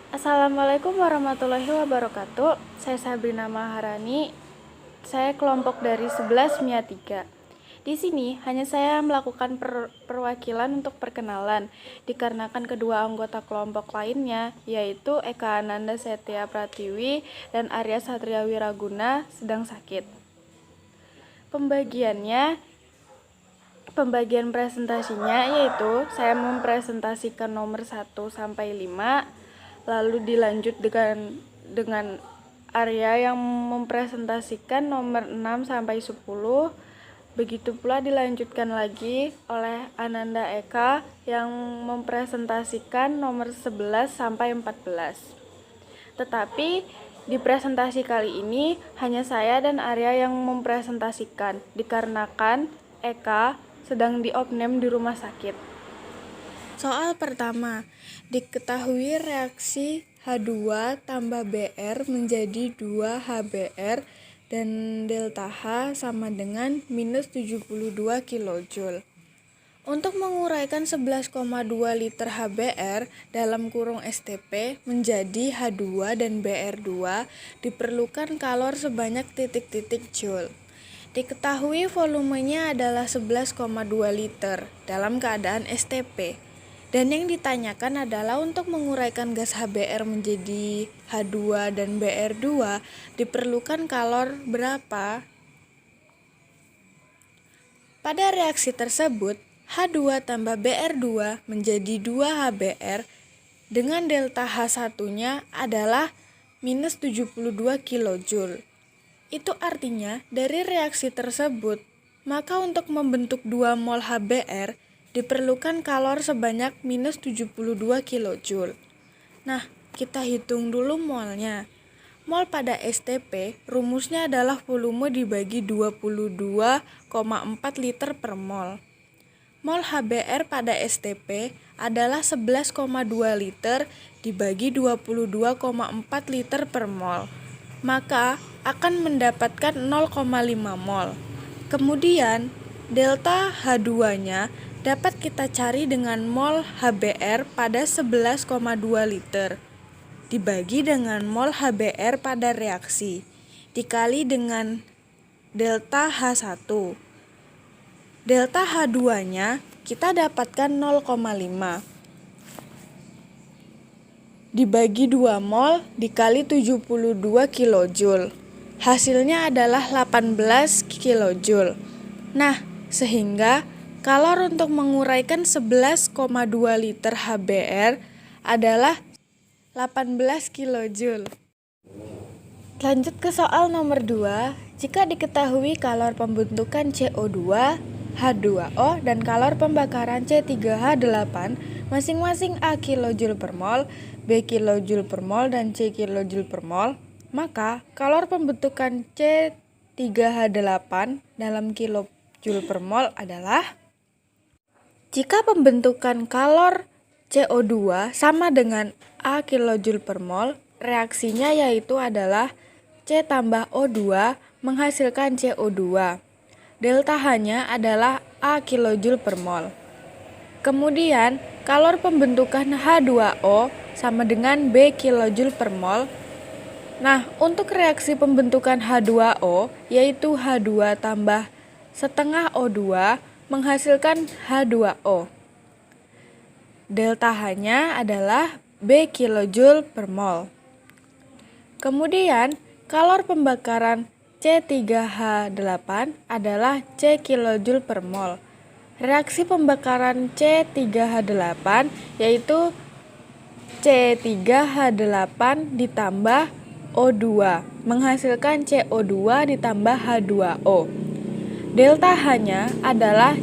Assalamualaikum warahmatullahi wabarakatuh. Saya Sabrina Maharani. Saya kelompok dari 11 MIA 3. Di sini hanya saya melakukan perwakilan untuk perkenalan, dikarenakan kedua anggota kelompok lainnya, yaitu Eka Ananda Setia Pratiwi dan Arya Satria Wiraguna, sedang sakit. Pembagian presentasinya yaitu saya mempresentasikan nomor 1 sampai 5, lalu dilanjut dengan Arya yang mempresentasikan nomor 6 sampai 10. Begitu pula dilanjutkan lagi oleh Ananda Eka yang mempresentasikan nomor 11 sampai 14. Tetapi di presentasi kali ini hanya saya dan Arya yang mempresentasikan, dikarenakan Eka sedang diopname di rumah sakit. Soal pertama, diketahui reaksi H2 tambah Br menjadi 2 HBr dan delta H sama dengan minus 72 kJ. Untuk menguraikan 11,2 liter HBr dalam kurung STP menjadi H2 dan Br2 diperlukan kalor sebanyak titik-titik joule. Diketahui volumenya adalah 11,2 liter dalam keadaan STP. Dan yang ditanyakan adalah untuk menguraikan gas HBr menjadi H2 dan Br2 diperlukan kalor berapa? Pada reaksi tersebut, H2 tambah Br2 menjadi 2 HBr dengan delta H1-nya adalah minus 72 kJ. Itu artinya dari reaksi tersebut, maka untuk membentuk 2 mol HBr diperlukan kalor sebanyak minus 72 kJ. Nah, kita hitung dulu molnya. Mol pada STP rumusnya adalah volume dibagi 22,4 liter per mol. Mol HBr pada STP adalah 11,2 liter dibagi 22,4 liter per mol. Maka akan mendapatkan 0,5 mol. Kemudian delta H2-nya dapat kita cari dengan mol HBr pada 11,2 liter dibagi dengan mol HBr pada reaksi dikali dengan delta H1. Delta H2-nya kita dapatkan 0,5 dibagi 2 mol dikali 72 kJ. Hasilnya adalah 18 kJ. Nah, sehingga kalor untuk menguraikan 11,2 liter HBr adalah 18 kJ. Lanjut ke soal nomor 2. Jika diketahui kalor pembentukan CO2, H2O dan kalor pembakaran C3H8 masing-masing A kJ per mol, B kJ per mol, dan C kJ per mol, maka kalor pembentukan C3H8 dalam kilojul per mol adalah, jika pembentukan kalor CO2 sama dengan A kJ per mol, reaksinya yaitu adalah C tambah O2 menghasilkan CO2. Delta H-nya adalah A kJ per mol. Kemudian, kalor pembentukan H2O sama dengan B kJ per mol. Nah, untuk reaksi pembentukan H2O, yaitu H2 tambah setengah O2 menghasilkan H2O. Delta H-nya adalah B kJ per mol. Kemudian, kalor pembakaran C3H8 adalah C kJ per mol. Reaksi pembakaran C3H8 yaitu C3H8 ditambah O2 menghasilkan CO2 ditambah H2O. Delta H-nya adalah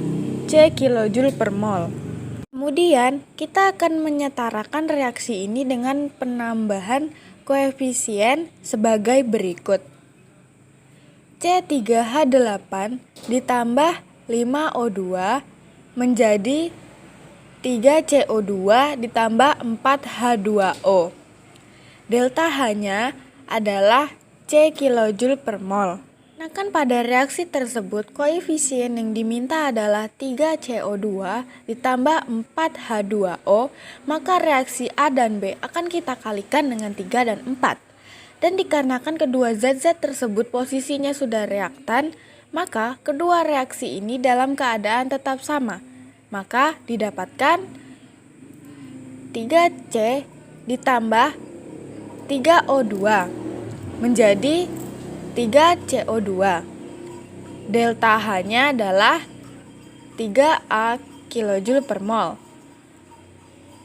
C kJ per mol. Kemudian, kita akan menyetarakan reaksi ini dengan penambahan koefisien sebagai berikut. C3H8 ditambah 5O2 menjadi 3CO2 ditambah 4H2O. Delta H-nya adalah C kJ per mol. Nah kan pada reaksi tersebut koefisien yang diminta adalah 3CO2 ditambah 4H2O, maka reaksi A dan B akan kita kalikan dengan 3 dan 4. Dan dikarenakan kedua zat-zat tersebut posisinya sudah reaktan, maka kedua reaksi ini dalam keadaan tetap sama. Maka didapatkan 3C ditambah 3O2 menjadi 3CO2. Delta H-nya adalah 3A kJ per mol.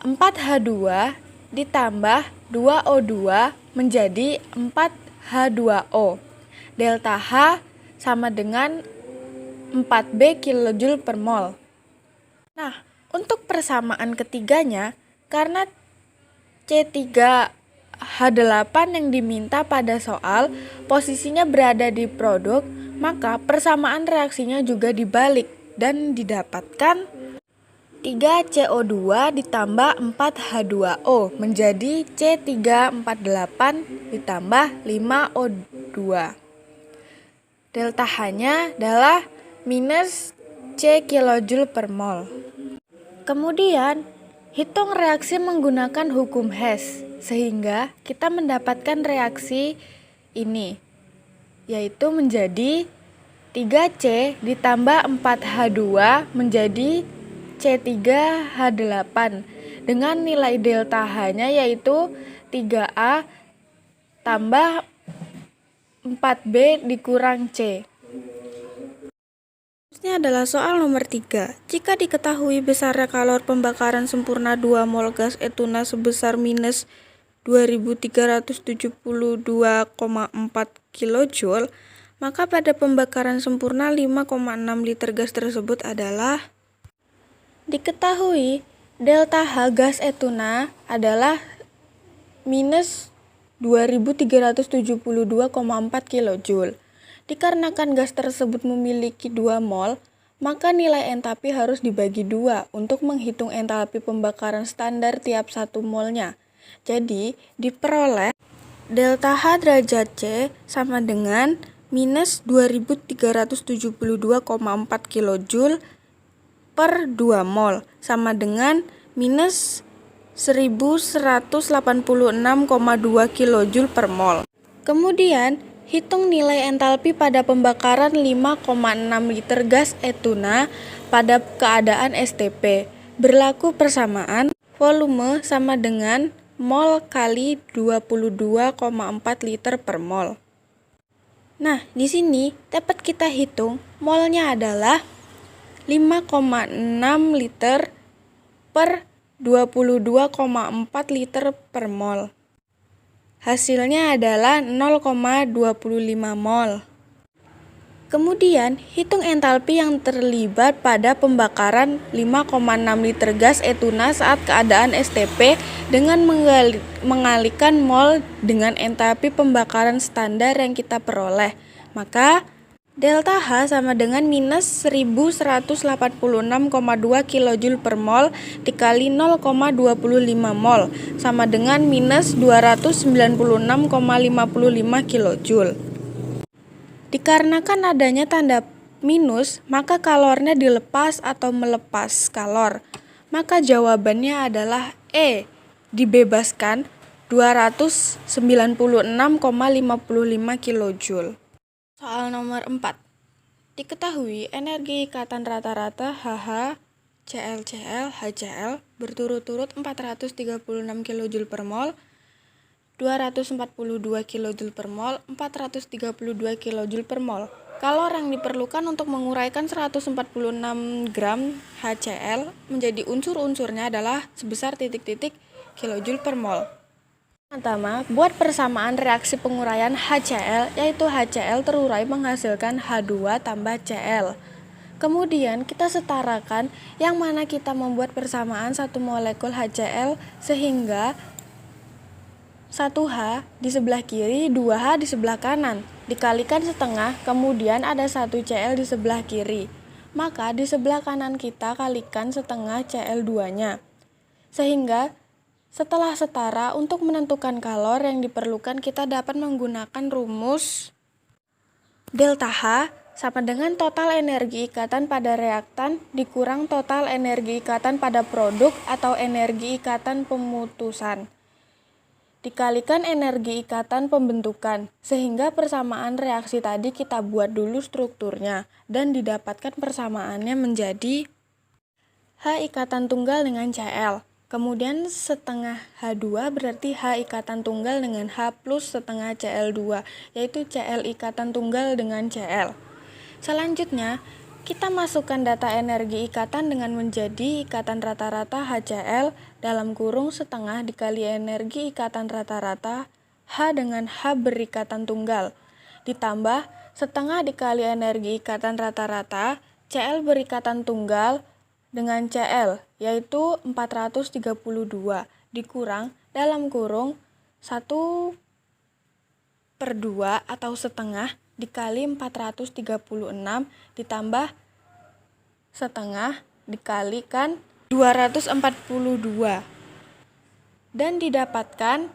4H2 ditambah 2O2 menjadi 4H2O. Delta H sama dengan 4B kJ per mol. Nah, untuk persamaan ketiganya, karena C3H8 yang diminta pada soal posisinya berada di produk, maka persamaan reaksinya juga dibalik dan didapatkan 3CO2 ditambah 4H2O menjadi C348 ditambah 5O2. Delta H-nya adalah minus C kJ per mol. Kemudian, hitung reaksi menggunakan hukum Hess, sehingga kita mendapatkan reaksi ini, yaitu menjadi 3C ditambah 4H2 menjadi C3H8 dengan nilai delta H-nya yaitu 3A tambah 4B dikurang C. Ini adalah soal nomor 3. Jika diketahui besarnya kalor pembakaran sempurna 2 mol gas etuna sebesar minus 2372,4 kJ, maka pada pembakaran sempurna 5,6 liter gas tersebut adalah diketahui delta H gas etuna adalah minus 2372,4 kJ. Dikarenakan gas tersebut memiliki 2 mol, maka nilai entalpi harus dibagi 2 untuk menghitung entalpi pembakaran standar tiap 1 molnya. Jadi, diperoleh delta H derajat C sama dengan minus 2372,4 kJ per 2 mol sama dengan minus 1186,2 kJ per mol. Kemudian, hitung nilai entalpi pada pembakaran 5,6 liter gas etuna pada keadaan STP. Berlaku persamaan volume sama dengan mol kali 22,4 liter per mol. Nah, di sini dapat kita hitung molnya adalah 5,6 liter per 22,4 liter per mol. Hasilnya adalah 0,25 mol. Kemudian, hitung entalpi yang terlibat pada pembakaran 5,6 liter gas etuna saat keadaan STP dengan mengalihkan mol dengan entalpi pembakaran standar yang kita peroleh. Maka, delta H sama dengan minus 1186,2 kJ per mol dikali 0,25 mol sama dengan minus 296,55 kJ. Dikarenakan adanya tanda minus, maka kalornya dilepas atau melepas kalor. Maka jawabannya adalah E, dibebaskan 296,55 kJ. Soal nomor 4. Diketahui energi ikatan rata-rata HH, ClCl, HCl berturut-turut 436 kJ per mol, 242 kJ per mol, 432 kJ per mol. Kalor yang diperlukan untuk menguraikan 146 gram HCl menjadi unsur-unsurnya adalah sebesar titik-titik kJ per mol. Pertama, buat persamaan reaksi penguraian HCl, yaitu HCl terurai menghasilkan H2 tambah Cl. Kemudian kita setarakan yang mana kita membuat persamaan satu molekul HCl sehingga 1H di sebelah kiri, 2H di sebelah kanan. Dikalikan setengah, kemudian ada 1 Cl di sebelah kiri. Maka di sebelah kanan kita kalikan setengah Cl2-nya. Sehingga setelah setara, untuk menentukan kalor yang diperlukan kita dapat menggunakan rumus Delta H sama dengan total energi ikatan pada reaktan dikurang total energi ikatan pada produk atau energi ikatan pemutusan dikalikan energi ikatan pembentukan, sehingga persamaan reaksi tadi kita buat dulu strukturnya dan didapatkan persamaannya menjadi H ikatan tunggal dengan Cl. Kemudian setengah H2 berarti H ikatan tunggal dengan H plus setengah Cl2, yaitu Cl ikatan tunggal dengan Cl. Selanjutnya, kita masukkan data energi ikatan dengan menjadi ikatan rata-rata HCl dalam kurung setengah dikali energi ikatan rata-rata H dengan H berikatan tunggal, ditambah setengah dikali energi ikatan rata-rata Cl berikatan tunggal dengan Cl, yaitu 432, dikurang dalam kurung 1/2 atau setengah dikali 436 ditambah setengah dikalikan 242 dan didapatkan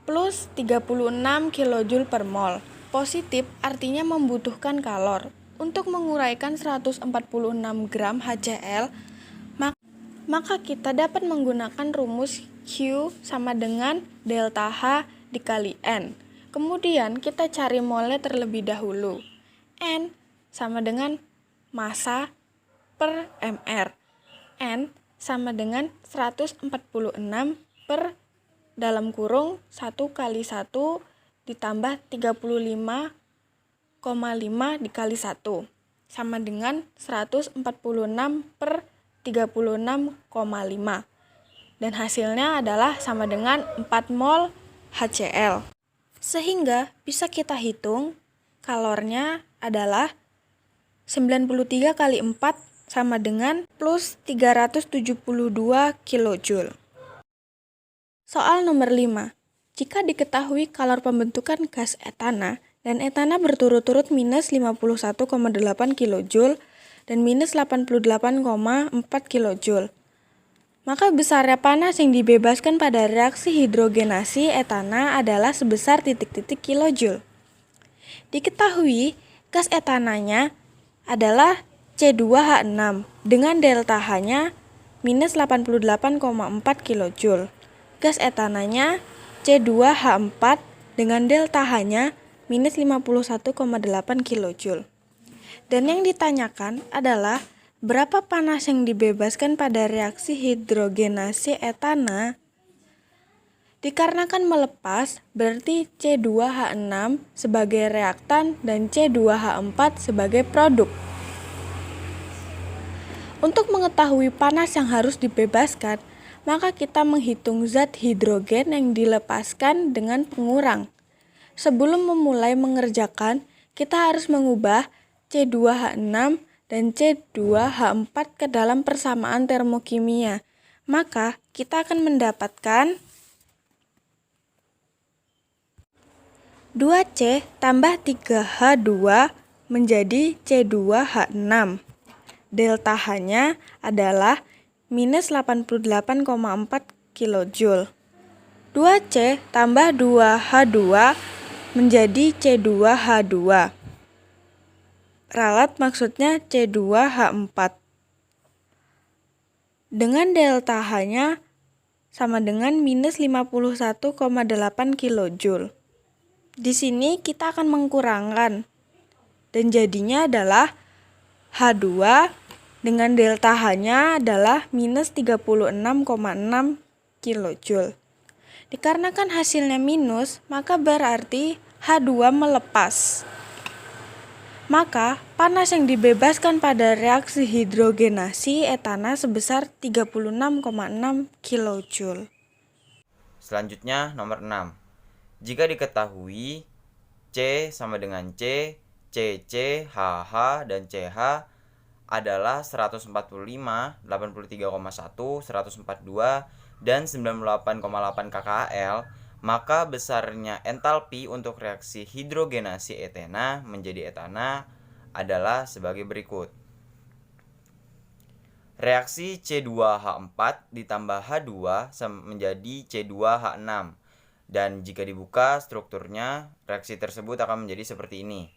plus 36 kJ per mol. Positif artinya membutuhkan kalor. Untuk menguraikan 146 gram HCl, maka kita dapat menggunakan rumus Q sama dengan delta H dikali N. Kemudian kita cari molnya terlebih dahulu. N sama dengan massa per mr. N sama dengan 146 per dalam kurung 1 kali 1 ditambah 35,5 dikali 1 sama dengan 146 per 36,5. Dan hasilnya adalah sama dengan 4 mol HCl. Sehingga bisa kita hitung kalornya adalah 93 kali 4 sama dengan plus 372 kJ. Soal nomor 5. Jika diketahui kalor pembentukan gas etana dan etana berturut-turut minus 51,8 kJ dan minus 88,4 kJ, maka besarnya panas yang dibebaskan pada reaksi hidrogenasi etana adalah sebesar titik-titik kilojoule. Diketahui gas etananya adalah C2H6 dengan delta H-nya minus 88,4 kJ. Gas etananya C2H4 dengan delta H-nya minus 51,8 kJ. Dan yang ditanyakan adalah berapa panas yang dibebaskan pada reaksi hidrogenasi etana? Dikarenakan melepas, berarti C2H6 sebagai reaktan dan C2H4 sebagai produk. Untuk mengetahui panas yang harus dibebaskan, maka kita menghitung zat hidrogen yang dilepaskan dengan pengurang. Sebelum memulai mengerjakan, kita harus mengubah C2H6 dan C2H4 ke dalam persamaan termokimia. Maka kita akan mendapatkan 2C tambah 3H2 menjadi C2H6. Delta H-nya adalah minus 88,4 kJ. 2C tambah 2H2 menjadi C2H2. Ralat maksudnya C2H4. Dengan delta H-nya sama dengan minus 51,8 kJ. Di sini kita akan mengkurangkan dan jadinya adalah H2 dengan delta H-nya adalah minus 36,6 kJ. Dikarenakan hasilnya minus, maka berarti H2 melepas. Maka panas yang dibebaskan pada reaksi hidrogenasi etana sebesar 36,6 kJ. Selanjutnya nomor 6. Jika diketahui C sama dengan C, CC, HH, dan CH adalah 145, 83,1, 142, dan 98,8 kcal, maka besarnya entalpi untuk reaksi hidrogenasi etena menjadi etana adalah sebagai berikut. Reaksi C2H4 ditambah H2 menjadi C2H6. Dan jika dibuka strukturnya, reaksi tersebut akan menjadi seperti ini.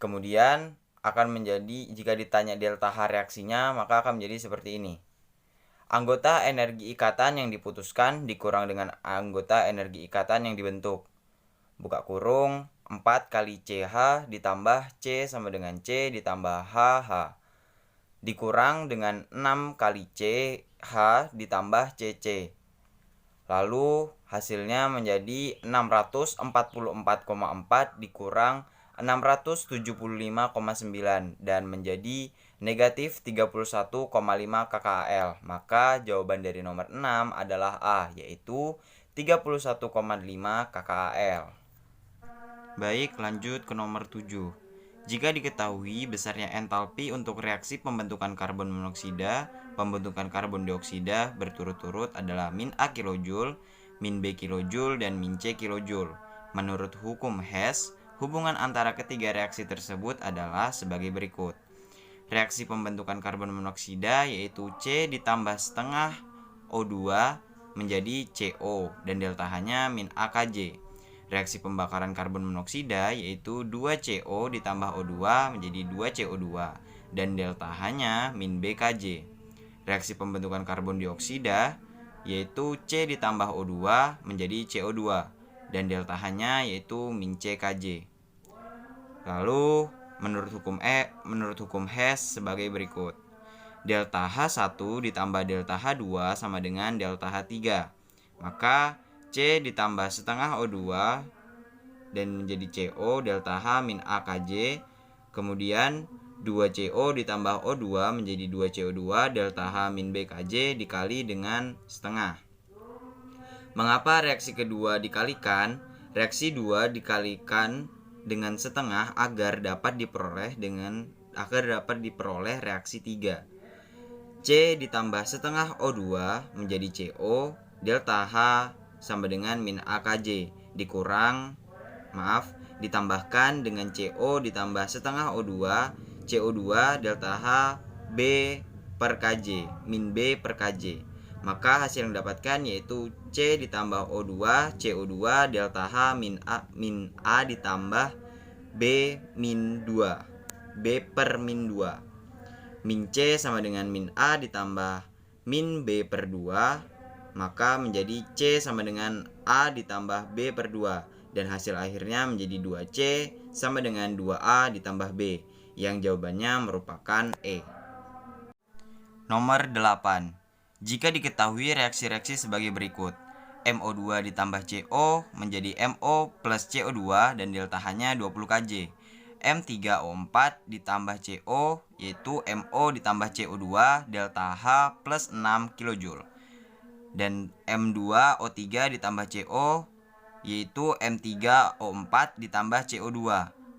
Kemudian akan menjadi, jika ditanya delta H reaksinya, maka akan menjadi seperti ini. Anggota energi ikatan yang diputuskan dikurang dengan anggota energi ikatan yang dibentuk. Buka kurung, 4 kali CH ditambah C sama dengan C ditambah HH. Dikurang dengan 6 kali CH ditambah CC. Lalu hasilnya menjadi 644,4 dikurang 675,9 dan menjadi negatif 31,5 kcal. Maka jawaban dari nomor 6 adalah A, yaitu 31,5 kcal. Baik, lanjut ke nomor 7. Jika diketahui besarnya entalpi untuk reaksi pembentukan karbon monoksida, pembentukan karbon dioksida berturut-turut adalah min A kilojoule, min B kilojoule, dan min C kilojoule. Menurut hukum Hess, hubungan antara ketiga reaksi tersebut adalah sebagai berikut. Reaksi pembentukan karbon monoksida yaitu C ditambah setengah O2 menjadi CO dan delta H-nya min AKJ. Reaksi pembakaran karbon monoksida yaitu 2CO ditambah O2 menjadi 2CO2 dan delta H-nya min BKJ. Reaksi pembentukan karbon dioksida yaitu C ditambah O2 menjadi CO2 dan delta H-nya yaitu min CKJ. Lalu menurut hukum Hess sebagai berikut. Delta H1 ditambah delta H2 sama dengan delta H3. Maka C ditambah setengah O2 dan menjadi CO delta H min AKJ. Kemudian 2CO ditambah O2 menjadi 2CO2 delta H min BKJ dikali dengan setengah. Mengapa reaksi kedua dikalikan? Reaksi 2 dikalikan dengan setengah agar dapat diperoleh reaksi 3. C ditambah setengah O2 menjadi CO delta H sama dengan min AKJ ditambahkan dengan CO ditambah setengah O2 CO2 delta H B per KJ min B per KJ. Maka hasil yang didapatkan yaitu C ditambah O2 CO2 delta H min A ditambah B min 2 B per min 2. Min C sama dengan min A ditambah min B per 2. Maka menjadi C sama dengan A ditambah B per 2. Dan hasil akhirnya menjadi 2C sama dengan 2A ditambah B. Yang jawabannya merupakan E. Nomor 8. Jika diketahui reaksi-reaksi sebagai berikut. MO2 ditambah CO menjadi MO plus CO2 dan delta H-nya 20 Kj. M3O4 ditambah CO yaitu MO ditambah CO2 delta H plus 6 kJ. Dan M2O3 ditambah CO yaitu M3O4 ditambah CO2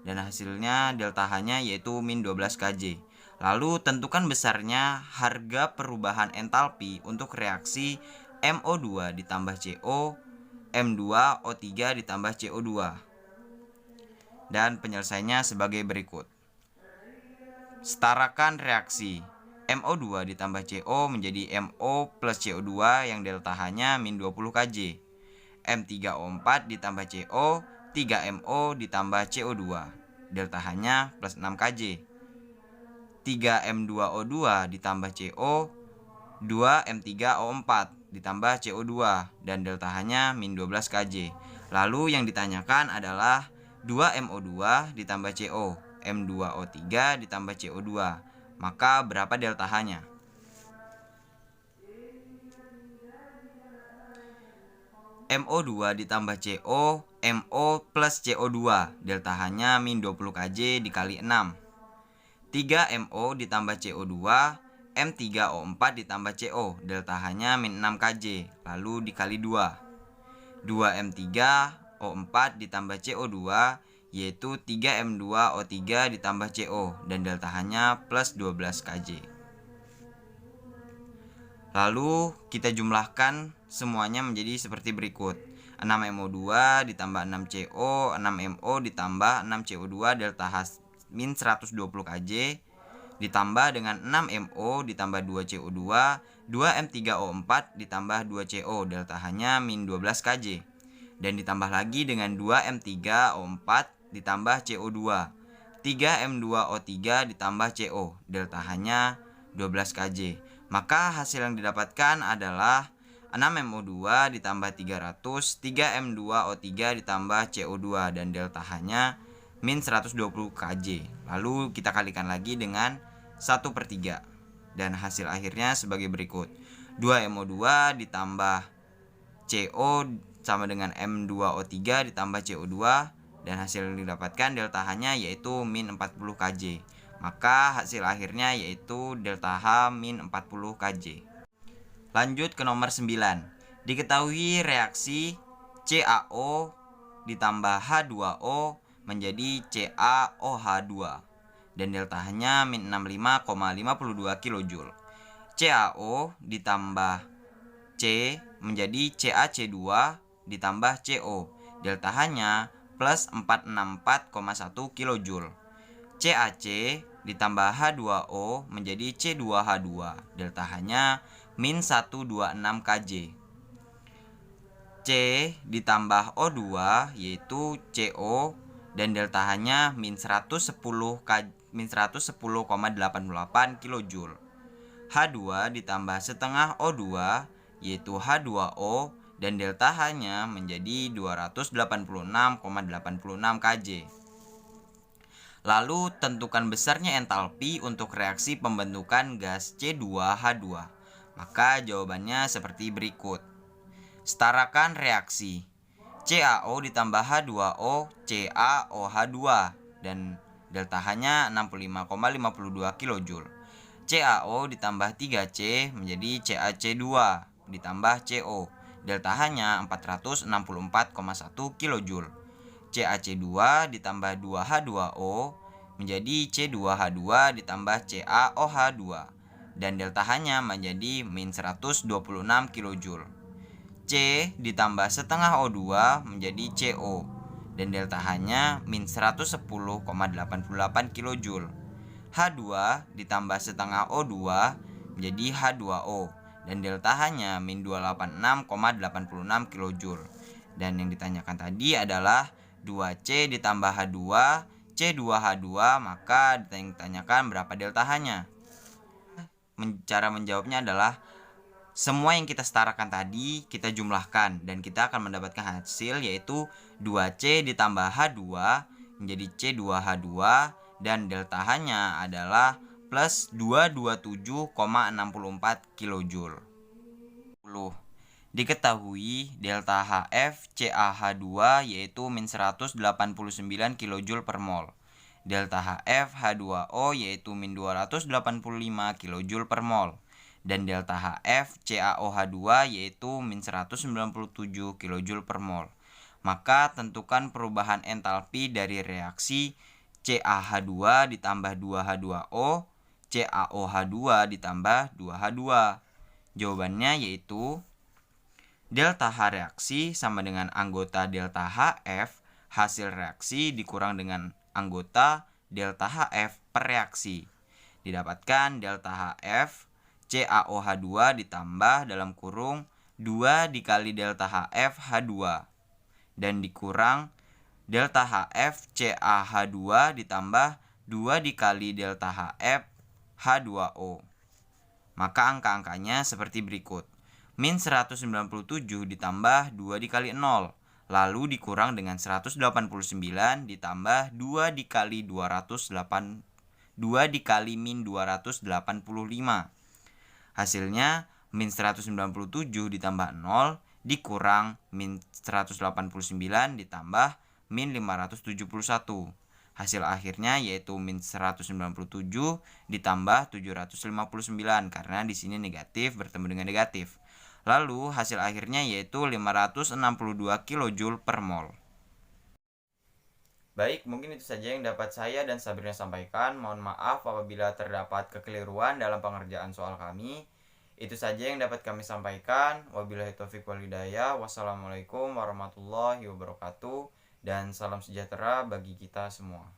dan hasilnya delta H-nya yaitu min 12 Kj. Lalu tentukan besarnya harga perubahan entalpi untuk reaksi MO2 ditambah CO, M2O3 ditambah CO2. Dan penyelesaiannya sebagai berikut. Setarakan reaksi MO2 ditambah CO menjadi MO plus CO2 yang delta H-nya min 20 Kj. M3O4 ditambah CO, 3MO ditambah CO2, delta H-nya plus 6 Kj. 3M2O2 ditambah CO, 2M3O4 ditambah CO2 dan delta H-nya min 12 Kj. Lalu yang ditanyakan adalah 2MO2 ditambah CO, M2O3 ditambah CO2. Maka berapa delta H-nya? MO2 ditambah CO, MO plus CO2, delta H-nya min 20 Kj dikali 6. 3MO ditambah CO2, M3O4 ditambah CO, delta H-nya min 6 Kj, lalu dikali 2. 2M3O4 ditambah CO2, yaitu 3M2O3 ditambah CO, dan delta H-nya plus 12 Kj. Lalu kita jumlahkan semuanya menjadi seperti berikut. 6MO2 ditambah 6CO, 6MO ditambah 6CO2 delta H min 120 Kj ditambah dengan 6MO ditambah 2CO2, 2M3O4 ditambah 2CO delta H-nya min 12 Kj dan ditambah lagi dengan 2M3O4 ditambah CO2, 3M2O3 ditambah CO, delta-H-nya 12 Kj. Maka hasil yang didapatkan adalah 6MO2 ditambah 300, 3M2O3 ditambah CO2, dan delta-H-nya min 120 Kj. Lalu kita kalikan lagi dengan 1/3. Dan hasil akhirnya sebagai berikut. 2MO2 ditambah CO sama dengan M2O3 ditambah CO2, dan hasil yang didapatkan delta H-nya yaitu min 40 Kj. Maka hasil akhirnya yaitu delta H min 40 Kj. Lanjut ke nomor 9. Diketahui reaksi CaO ditambah H2O menjadi CaOH2 dan delta H-nya min 65,52 kJ. CaO ditambah C menjadi CaC2 ditambah CO, delta H-nya plus 464,1 kJ. CaC ditambah H2O menjadi C2H2, delta H-nya min 126 Kj. C ditambah O2 yaitu CO, dan delta H-nya min 110,88 kJ. H2 ditambah setengah O2 yaitu H2O, dan delta H-nya menjadi 286,86 Kj. Lalu tentukan besarnya entalpi untuk reaksi pembentukan gas C2H2. Maka jawabannya seperti berikut. Setarakan reaksi CaO ditambah H2O CaOH2 dan delta H-nya 65,52 kJ. CaO ditambah 3C menjadi CaC2 ditambah CO, delta H-nya 464,1 kJ. CaC2 ditambah 2H2O menjadi C2H2 ditambah CaOH2, dan delta H-nya menjadi min 126 kJ. C ditambah setengah O2 menjadi CO, dan delta H-nya min 110,88 kJ. H2 ditambah setengah O2 menjadi H2O, dan delta H-nya min 286,86 kJ. Dan yang ditanyakan tadi adalah 2C ditambah H2 C2H2, maka ditanyakan berapa delta H-nya. Cara menjawabnya adalah semua yang kita setarakan tadi kita jumlahkan, dan kita akan mendapatkan hasil yaitu 2C ditambah H2 menjadi C2H2, dan delta H-nya adalah plus 227,64 kJ. Diketahui delta HF CaH2 yaitu min 189 kJ per mol. Delta HF H2O yaitu min 285 kJ per mol. Dan delta HF CaOH2 yaitu min 197 kJ per mol. Maka tentukan perubahan entalpi dari reaksi CaH2 ditambah 2H2O CaOH2 ditambah 2H2. Jawabannya yaitu delta H reaksi sama dengan anggota delta HF hasil reaksi dikurang dengan anggota delta HF per reaksi. Didapatkan delta HF CaOH2 ditambah dalam kurung 2 dikali delta HF H2 dan dikurang delta HF CaH2 ditambah 2 dikali delta HF H2O. Maka angka-angkanya seperti berikut. Min 197 ditambah 2 dikali 0, lalu dikurang dengan 189 ditambah 2 dikali 208, 2 dikali min 285. Hasilnya min 197 ditambah 0 dikurang min 189 ditambah min 571. Hasil akhirnya yaitu min 197 ditambah 759 karena di sini negatif bertemu dengan negatif. Lalu hasil akhirnya yaitu 562 kJ per mol. Baik, mungkin itu saja yang dapat saya dan Sabrina sampaikan. Mohon maaf apabila terdapat kekeliruan dalam pengerjaan soal kami. Itu saja yang dapat kami sampaikan. Wabillahi taufiq wal hidayah. Wassalamualaikum warahmatullahi wabarakatuh. Dan salam sejahtera bagi kita semua.